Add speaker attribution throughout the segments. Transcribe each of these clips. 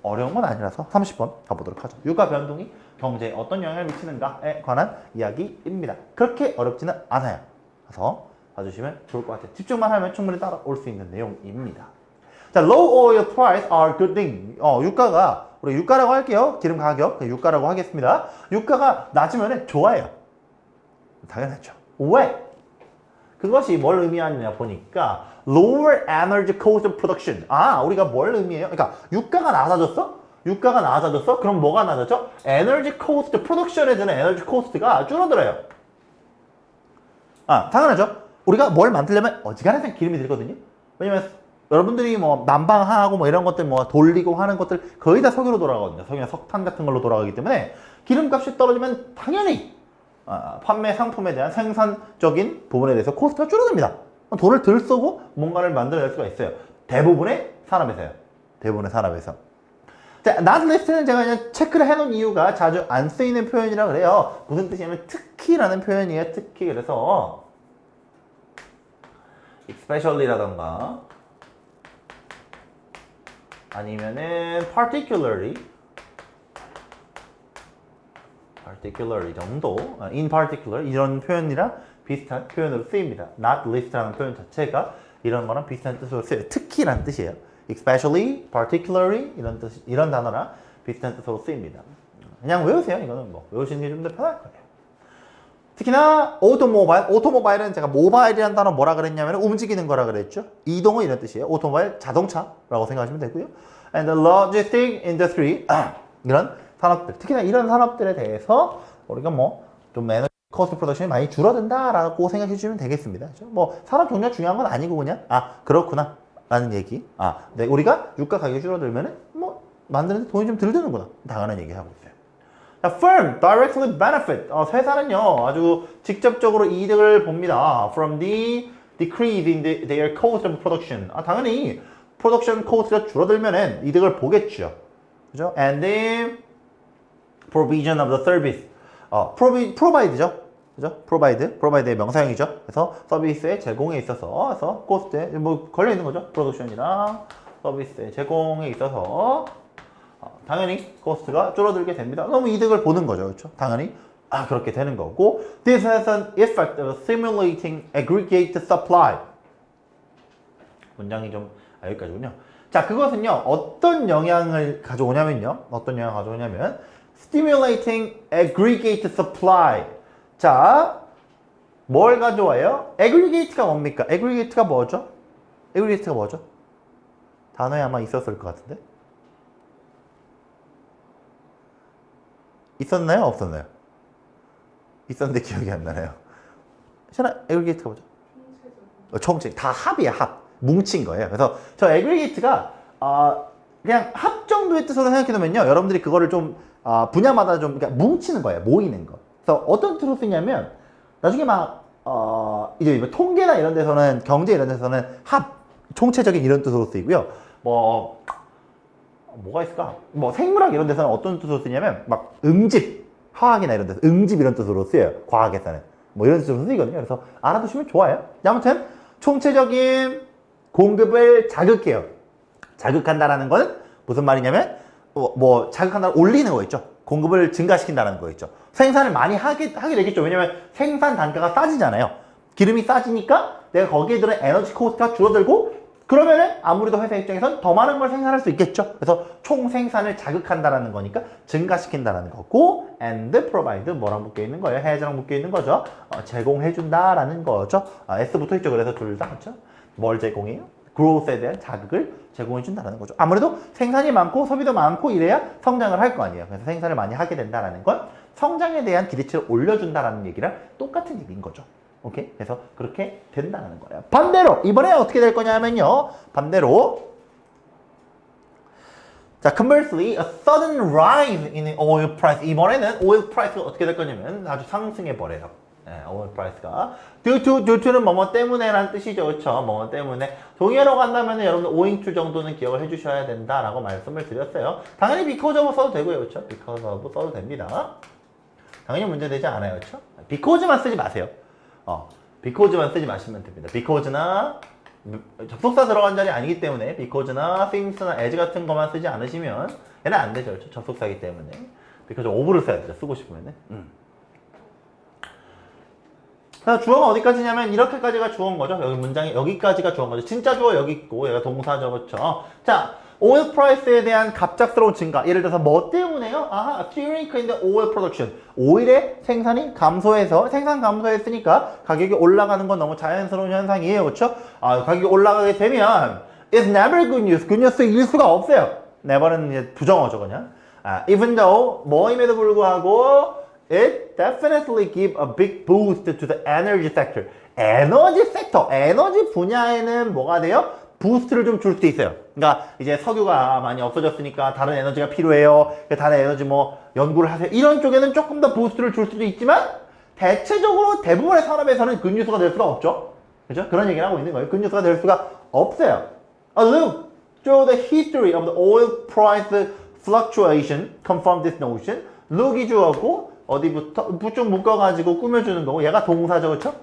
Speaker 1: 어려운 건 아니라서 30번 가보도록 하죠. 유가 변동이 경제에 어떤 영향을 미치는가에 관한 이야기입니다. 그렇게 어렵지는 않아요. 그래서 봐주시면 좋을 것 같아요. 집중만 하면 충분히 따라올 수 있는 내용입니다. 자, low oil price are good thing. 유가가, 우리 유가라고 할게요. 기름 가격, 유가라고 하겠습니다. 유가가 낮으면 좋아요. 당연하죠. 왜? 그것이 뭘 의미하느냐 보니까 lower energy cost of production. 우리가 뭘 의미해요? 그러니까 유가가 낮아졌어? 유가가 낮아졌어? 그럼 뭐가 낮아져? energy cost, production에 드는 energy cost가 줄어들어요. 당연하죠. 우리가 뭘 만들려면 어지간하면 기름이 들거든요. 왜냐면 여러분들이 뭐 난방하고 뭐 이런 것들 뭐 돌리고 하는 것들 거의 다 석유로 돌아가거든요. 석유나 석탄 같은 걸로 돌아가기 때문에 기름값이 떨어지면 당연히 판매 상품에 대한 생산적인 부분에 대해서 코스트가 줄어듭니다. 돈을 덜 쓰고 뭔가를 만들어낼 수가 있어요. 대부분의 산업에서요. 대부분의 산업에서. 자, not list는 제가 그냥 체크를 해놓은 이유가 자주 안 쓰이는 표현이라 그래요. 무슨 뜻이냐면 특히라는 표현이에요. 특히. 그래서 especially라던가 아니면은 particularly 정도, in particular 이런 표현이랑 비슷한 표현으로 쓰입니다. not list라는 표현 자체가 이런 거랑 비슷한 뜻으로 쓰여요. 특히라는 뜻이에요. especially, particularly 이런 뜻, 이런 단어랑 비슷한 뜻으로 쓰입니다. 그냥 외우세요. 이거는 뭐 외우시는 게 좀 더 편할 거예요. 특히나 오토모바일은 제가 모바일이라는 단어 뭐라 그랬냐면 움직이는 거라 그랬죠. 이동은 이런 뜻이에요. 오토모바일 자동차라고 생각하시면 되고요. And the logistic industry 이런 산업들, 특히나 이런 산업들에 대해서 우리가 뭐 좀 에너지 코스트 프로덕션이 많이 줄어든다라고 생각해 주시면 되겠습니다. 그렇죠? 뭐 산업 종류가 중요한 건 아니고 그냥 그렇구나 라는 얘기. 네, 우리가 유가 가격이 줄어들면은 뭐 만드는데 돈이 좀 덜 드는구나. 당연한 얘기 하고 있어요. 자, firm directly benefit. 회사는요 아주 직접적으로 이득을 봅니다. From the decrease in their cost of production. 당연히 프로덕션 코스트가 줄어들면은 이득을 보겠죠. 그죠? And the provision of the service. provide죠. 그죠? provide의 명사형이죠. 그래서 서비스의 제공에 있어서, 그래서 코스트에 뭐 걸려 있는 거죠. 프로덕션이랑 서비스의 제공에 있어서 당연히 코스트가 줄어들게 됩니다. 너무 이득을 보는 거죠. 그렇죠? 당연히 그렇게 되는 거고. This has an effect of stimulating aggregate supply. 문장이 좀 여기까지군요. 자, 그것은요 어떤 영향을 가져오냐면요. stimulating aggregate supply. 자, 뭘 가져와요? aggregate가 뭡니까? aggregate가 뭐죠? 단어에 아마 있었을 것 같은데. 있었나요? 없었나요? 있었는데 기억이 안 나네요. 시연아, aggregate가 뭐죠? 총체. 다 합이야, 합. 뭉친 거예요. 그래서 저 aggregate가 그냥 합 정도의 뜻으로 생각해놓으면요, 여러분들이 그거를 좀 분야마다 좀 그러니까 뭉치는 거예요. 모이는 거. 그래서 어떤 뜻으로 쓰냐면 나중에 막 이제 뭐 통계나 이런 데서는 경제 이런 데서는 합, 총체적인 이런 뜻으로 쓰이고요. 뭐가 있을까? 뭐 생물학 이런 데서는 어떤 뜻으로 쓰냐면 막 응집, 화학이나 이런 데서 응집 이런 뜻으로 쓰여요. 과학에서는 뭐 이런 뜻으로 쓰이거든요. 그래서 알아두시면 좋아요. 아무튼 총체적인 공급을 자극해요. 자극한다라는 건 무슨 말이냐면 자극한다는 올리는 거 있죠. 공급을 증가시킨다는 거 있죠. 생산을 많이 하게 되겠죠. 왜냐면 생산 단가가 싸지잖아요. 기름이 싸지니까 내가 거기에 들은 에너지 코스트가 줄어들고 그러면은 아무래도 회사 입장에선 더 많은 걸 생산할 수 있겠죠. 그래서 총 생산을 자극한다라는 거니까 증가시킨다라는 거고 and provide 뭐랑 묶여 있는 거예요? has랑 묶여 있는 거죠. 제공해준다라는 거죠. S 붙어 있죠. 그래서 둘 다 그렇죠. 뭘 제공해요? growth에 대한 자극을 제공해준다는 거죠. 아무래도 생산이 많고 소비도 많고 이래야 성장을 할 거 아니에요. 그래서 생산을 많이 하게 된다는 건 성장에 대한 기대치를 올려준다는 얘기랑 똑같은 얘기인 거죠. 오케이? 그래서 그렇게 된다는 거예요. 반대로 이번에 어떻게 될 거냐면요. 반대로 자, conversely, a sudden rise in oil price. 이번에는 oil price가 어떻게 될 거냐면 아주 상승해 버려요. oil price가 due to는 뭐뭐 때문에라는 뜻이죠. 그렇죠? 뭐뭐 때문에 동의어로 간다면 여러분 owing to 정도는 기억을 해주셔야 된다라고 말씀을 드렸어요. 당연히 because of 써도 되고요. 그렇죠? because of 써도 됩니다. 당연히 문제되지 않아요. 그렇죠? because만 쓰지 마세요. because만 쓰지 마시면 됩니다. because나 접속사 들어간 자리 아니기 때문에 because나 since나 as 같은 것만 쓰지 않으시면 얘는 안 되죠. 그렇죠? 접속사이기 때문에 because of를 써야 되죠. 쓰고 싶으면은. 주어가 어디까지냐면 이렇게까지가 주어인 거죠. 여기 문장이 여기까지가 주어인 거죠. 진짜 주어 여기 있고 얘가 동사죠. 그렇죠? 자, 오일 프라이스에 대한 갑작스러운 증가. 예를 들어서 뭐 때문에요? 아하, shrink in the oil production. 오일의 생산이 감소해서 생산 감소했으니까 가격이 올라가는 건 너무 자연스러운 현상이에요. 그렇죠? 가격이 올라가게 되면 it's never good news. good news일 수가 없어요. never는 이제 부정어죠, 그냥. even though 뭐임에도 불구하고 it definitely give a big boost to the energy sector. 에너지 섹터, 에너지 분야에는 뭐가 돼요? 부스트를 좀 줄 수 있어요. 그러니까 이제 석유가 많이 없어졌으니까 다른 에너지가 필요해요. 다른 에너지 뭐 연구를 하세요. 이런 쪽에는 조금 더 부스트를 줄 수도 있지만 대체적으로 대부분의 산업에서는 굿뉴스가 될 수가 없죠. 그죠? 그런 얘기를 하고 있는 거예요. 굿뉴스가 될 수가 없어요. A look through the history of the oil price fluctuation confirm this notion. look이 주어고 어디부터 쭉 묶어가지고 꾸며주는 거고 얘가 동사죠. 그렇죠?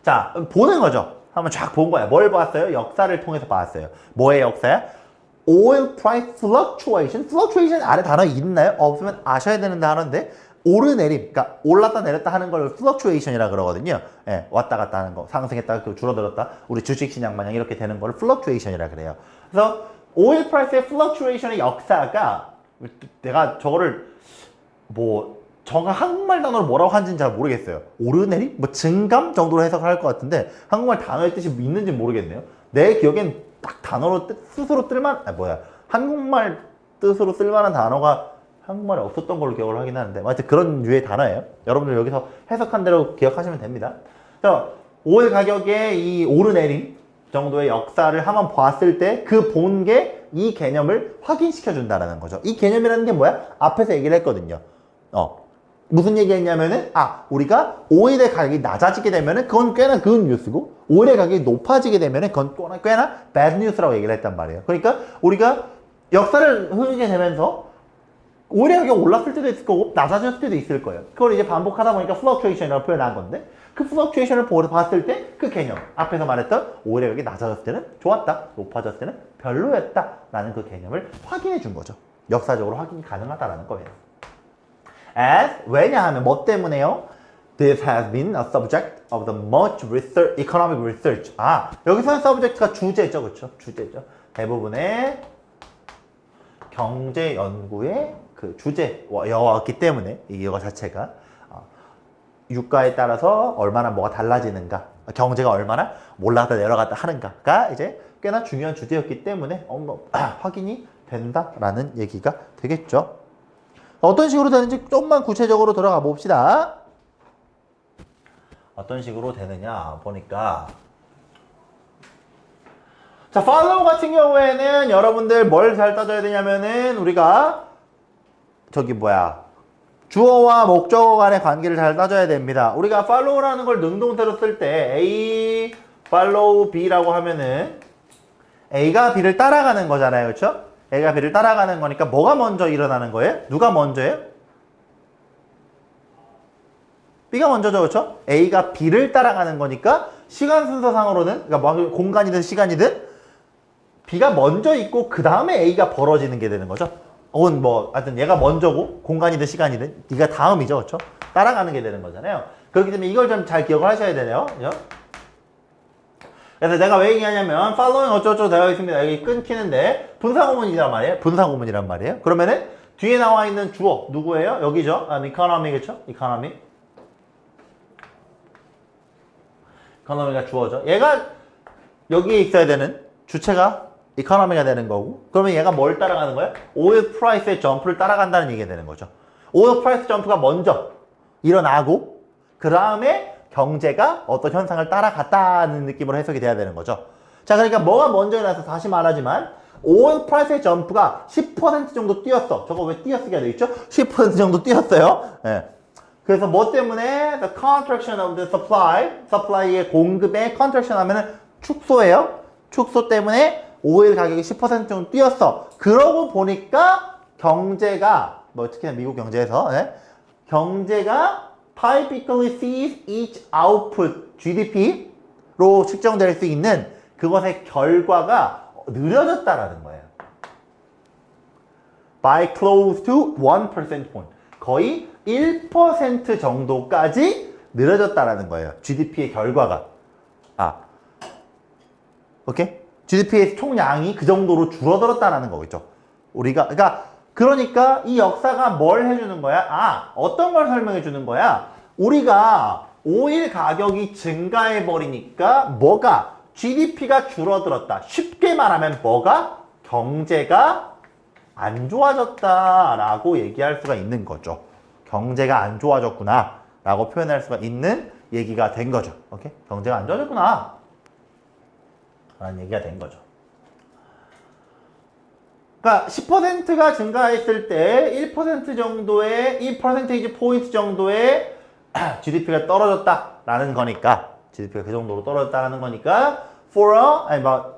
Speaker 1: 자, 보는 거죠. 한번 쫙 본 거야. 뭘 봤어요? 역사를 통해서 봤어요. 뭐의 역사야? Oil price fluctuation. fluctuation 아래 단어 있나요? 없으면 아셔야 되는 단어인데 오르내림, 그러니까 올랐다 내렸다 하는 걸 fluctuation이라 그러거든요. 예, 왔다 갔다 하는 거, 상승했다 줄어들었다, 우리 주식시장 마냥 이렇게 되는 걸 fluctuation이라 그래요. 그래서 oil price의 fluctuation의 역사가 내가 저거를 저가 한국말 단어로 뭐라고 하는지는 잘 모르겠어요. 오르내림? 증감 정도로 해석할 것 같은데 한국말 단어의 뜻이 있는지 모르겠네요. 내 기억엔 딱 단어로 스스로 한국말 뜻으로 쓸만한 단어가 한국말에 없었던 걸로 기억을 하긴 하는데 하여튼 그런 류의 단어예요. 여러분들 여기서 해석한 대로 기억하시면 됩니다. 그래서 오일 가격의 이 오르내림 정도의 역사를 한번 봤을 때 그 본 게 이 개념을 확인시켜 준다는 거죠. 이 개념이라는 게 뭐야? 앞에서 얘기를 했거든요. 무슨 얘기했냐면은 우리가 오일의 가격이 낮아지게 되면은 그건 꽤나 good news고 오일의 가격이 높아지게 되면은 그건 꽤나 bad news라고 얘기를 했단 말이에요. 그러니까 우리가 역사를 흐르게 되면서 오일의 가격이 올랐을 때도 있을 거고 낮아졌을 때도 있을 거예요. 그걸 이제 반복하다 보니까 fluctuation이라고 표현한 건데 그 fluctuation을 봤을 때 그 개념 앞에서 말했던 오일의 가격이 낮아졌을 때는 좋았다, 높아졌을 때는 별로였다 라는 그 개념을 확인해 준 거죠. 역사적으로 확인이 가능하다라는 거예요. As, 왜냐하면 뭐 때문에요? This has been a subject of the much research, economic research. 여기서는 subject가 주제죠, 그렇죠? 주제죠. 대부분의 경제 연구의 그 주제였기 때문에 이거 자체가 유가에 따라서 얼마나 뭐가 달라지는가, 경제가 얼마나 올라갔다 내려갔다 하는가가 이제 꽤나 중요한 주제였기 때문에 확인이 된다라는 얘기가 되겠죠. 어떤 식으로 되는지 좀만 구체적으로 들어가 봅시다. 어떤 식으로 되느냐 보니까 자, follow 같은 경우에는 여러분들 뭘 잘 따져야 되냐면은 우리가 주어와 목적어 간의 관계를 잘 따져야 됩니다. 우리가 follow라는 걸 능동태로 쓸 때 A, follow B라고 하면은 A가 B를 따라가는 거잖아요. 그렇죠? A가 B를 따라가는 거니까 뭐가 먼저 일어나는 거예요? 누가 먼저예요? B가 먼저죠. 그렇죠? A가 B를 따라가는 거니까 시간 순서상으로는 그러니까 공간이든 시간이든 B가 먼저 있고 그 다음에 A가 벌어지는 게 되는 거죠. 혹은 하여튼 얘가 먼저고 공간이든 시간이든 네가 다음이죠. 그렇죠? 따라가는 게 되는 거잖아요. 그렇기 때문에 이걸 좀 잘 기억을 하셔야 되네요. 그죠? 그래서 내가 왜 얘기하냐면 following 어쩌고저쩌고 되어 있습니다. 여기 끊기는데 분사구문이란 말이에요. 분사구문이란 말이에요. 그러면은 뒤에 나와 있는 주어 누구예요? 여기죠. economy 그렇죠? economy. economy가 주어죠. 얘가 여기에 있어야 되는 주체가 economy가 되는 거고 그러면 얘가 뭘 따라가는 거예요? 오일 프라이스의 점프를 따라간다는 얘기가 되는 거죠. 오일 프라이스 점프가 먼저 일어나고 그 다음에 경제가 어떤 현상을 따라갔다는 느낌으로 해석이 돼야 되는 거죠. 자, 그러니까 뭐가 먼저 일어나서 다시 말하지만 오일 프라이스의 점프가 10% 정도 뛰었어. 저거 왜 뛰었으게 돼 있죠? 10% 정도 뛰었어요. 예. 그래서 뭐 때문에 the contraction of the supply의 공급의 contraction 하면은 축소예요. 축소 때문에 오일 가격이 10% 정도 뛰었어. 그러고 보니까 경제가 특히나 미국 경제에서 경제가 typically sees each output GDP 정도로 측정될 수 있는 그것의 결과가 느려졌다라는 거예요. By close to 1 percentage point. 거의 1% 정도까지 느려졌다라는 거예요. GDP의 결과가. 오케이? GDP의 총량이 그 정도로 줄어들었다라는 거겠죠. 그러니까 이 역사가 뭘 해주는 거야? 어떤 걸 설명해 주는 거야? 우리가 오일 가격이 증가해 버리니까 GDP가 줄어들었다. 쉽게 말하면 경제가 안 좋아졌다라고 얘기할 수가 있는 거죠. 경제가 안 좋아졌구나 라고 표현할 수가 있는 얘기가 된 거죠. 오케이? 경제가 안 좋아졌구나 라는 얘기가 된 거죠. 그러니까 10%가 증가했을 때 1% 정도의 1% 포인트 정도의 GDP가 떨어졌다라는 거니까 GDP가 그 정도로 떨어졌다라는 거니까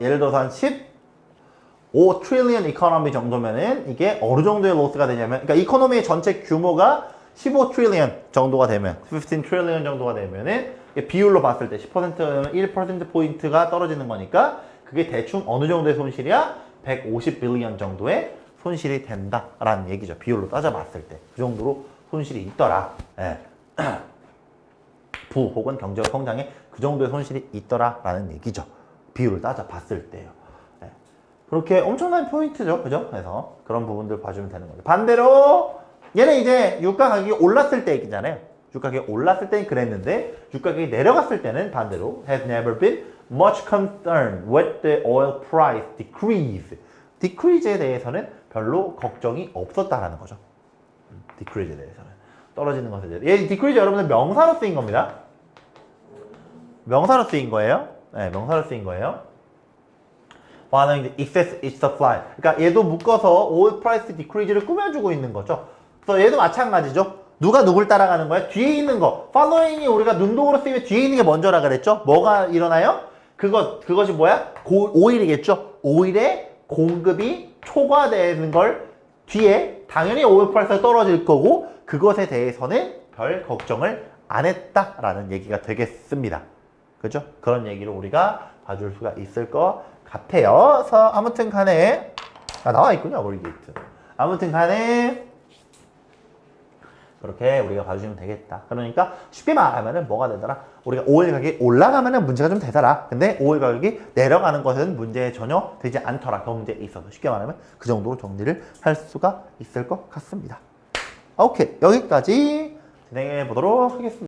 Speaker 1: 예를 들어서 한 15 트릴리언 이코노미 정도면은 이게 어느 정도의 로스가 되냐면 그러니까 이코노미의 전체 규모가 15 트릴리언 정도가 되면 15 트릴리언 정도가 되면은 비율로 봤을 때 10%는 1% 포인트가 떨어지는 거니까 그게 대충 어느 정도의 손실이야? 150 빌리언 정도의 손실이 된다라는 얘기죠. 비율로 따져봤을 때 그 정도로 손실이 있더라. 예. 부 혹은 경제 성장에 그 정도의 손실이 있더라라는 얘기죠. 비율을 따져봤을 때요. 예. 그렇게 엄청난 포인트죠, 그죠? 그래서 그런 부분들 봐주면 되는 거죠. 반대로 얘는 이제 유가 가격이 올랐을 때 얘기잖아요. 유가 가격이 올랐을 때는 그랬는데 유가 가격이 내려갔을 때는 반대로 has never been much concerned with the oil price decrease. decrease에 대해서는 별로 걱정이 없었다라는 거죠. decrease에 대해서는. 떨어지는 것에 대해서. 얘 decrease 여러분들 명사로 쓰인 겁니다. 명사로 쓰인 거예요. 네, 명사로 쓰인 거예요. 반응이 excess is supply. 그러니까 얘도 묶어서 oil price decrease를 꾸며주고 있는 거죠. 그래서 얘도 마찬가지죠. 누가 누굴 따라가는 거야? 뒤에 있는 거. following이 우리가 능동으로 쓰이면 뒤에 있는 게 먼저라 그랬죠? 뭐가 일어나요? 그것이 뭐야? 오일이겠죠? 오일의 공급이 초과되는 걸 뒤에 당연히 오일 프라이스가 떨어질 거고 그것에 대해서는 별 걱정을 안 했다라는 얘기가 되겠습니다. 그죠? 그런 얘기를 우리가 봐줄 수가 있을 것 같아요. 그래서 아무튼 간에 나와 있군요. 월게이트. 아무튼 간에 그렇게 우리가 봐주시면 되겠다. 그러니까 쉽게 말하면은 뭐가 되더라? 우리가 오일 가격이 올라가면은 문제가 좀 되더라. 근데 오일 가격이 내려가는 것은 문제 전혀 되지 않더라. 경제에 있어서. 쉽게 말하면 그 정도로 정리를 할 수가 있을 것 같습니다. 오케이. 여기까지 진행해 보도록 하겠습니다.